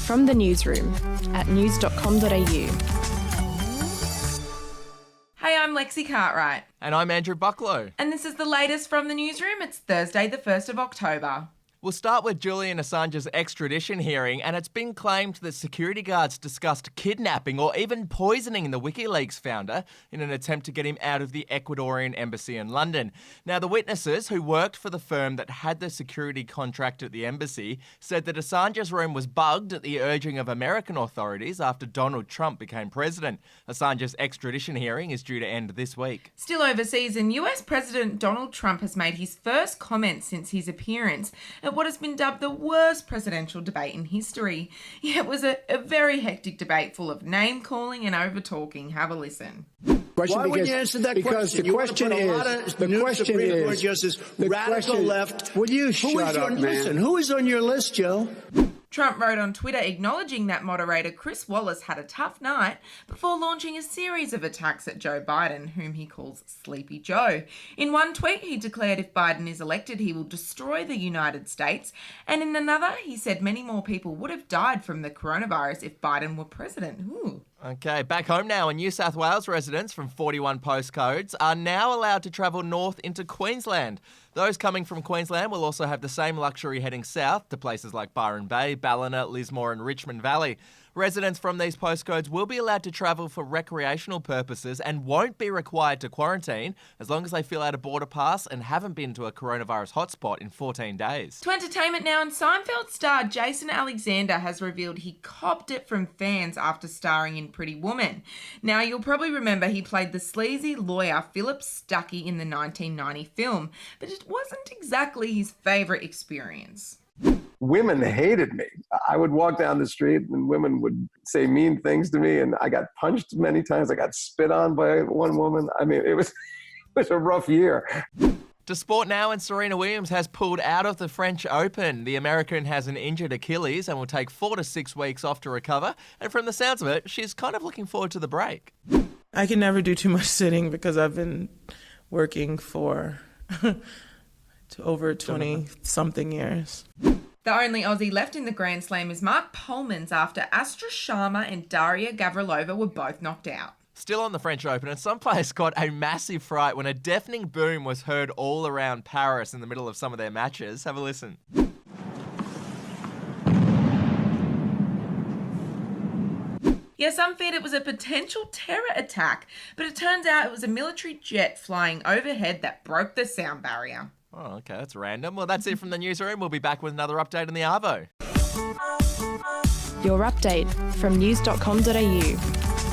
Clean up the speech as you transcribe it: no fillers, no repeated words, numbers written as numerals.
From the newsroom at news.com.au. Hey, I'm Lexi Cartwright. And I'm Andrew Bucklow. And this is the latest from the newsroom. It's Thursday, the 1st of October. We'll start with Julian Assange's extradition hearing, and it's been claimed that security guards discussed kidnapping or even poisoning the WikiLeaks founder in an attempt to get him out of the Ecuadorian embassy in London. Now, the witnesses who worked for the firm that had the security contract at the embassy said that Assange's room was bugged at the urging of American authorities after Donald Trump became president. Assange's extradition hearing is due to end this week. Still overseas, and US President Donald Trump has made his first comments since his appearance at what has been dubbed the worst presidential debate in history. Yeah, it was a very hectic debate full of name-calling and over-talking. Have a listen. Why would you answer that question? The question is, radical left. Will you shut up, man? Listen, who is on your list, Joe? Trump wrote on Twitter acknowledging that moderator Chris Wallace had a tough night before launching a series of attacks at Joe Biden, whom he calls Sleepy Joe. In one tweet, he declared if Biden is elected, he will destroy the United States. And in another, he said many more people would have died from the coronavirus if Biden were president. Ooh. Okay, back home now, and New South Wales residents from 41 postcodes are now allowed to travel north into Queensland. Those coming from Queensland will also have the same luxury heading south to places like Byron Bay, Ballina, Lismore and Richmond Valley. Residents from these postcodes will be allowed to travel for recreational purposes and won't be required to quarantine as long as they fill out a border pass and haven't been to a coronavirus hotspot in 14 days. To entertainment now, and Seinfeld star Jason Alexander has revealed he copped it from fans after starring in Pretty Woman. Now, you'll probably remember he played the sleazy lawyer Philip Stuckey in the 1990 film, but it wasn't exactly his favourite experience. Women hated me. I would walk down the street and women would say mean things to me, and I got punched many times. I got spit on by one woman. I mean, it was a rough year. To sport now, and Serena Williams has pulled out of the French Open. The American has an injured Achilles and will take 4 to 6 weeks off to recover. And from the sounds of it, she's kind of looking forward to the break. I can never do too much sitting because I've been working for over 20-something years. The only Aussie left in the Grand Slam is Mark Polmans after Astra Sharma and Daria Gavrilova were both knocked out. Still on the French Open, and some players got a massive fright when a deafening boom was heard all around Paris in the middle of some of their matches. Have a listen. Yeah, some feared it was a potential terror attack, but it turns out it was a military jet flying overhead that broke the sound barrier. Oh, okay, that's random. Well, that's it from the newsroom. We'll be back with another update on the Arvo. Your update from news.com.au.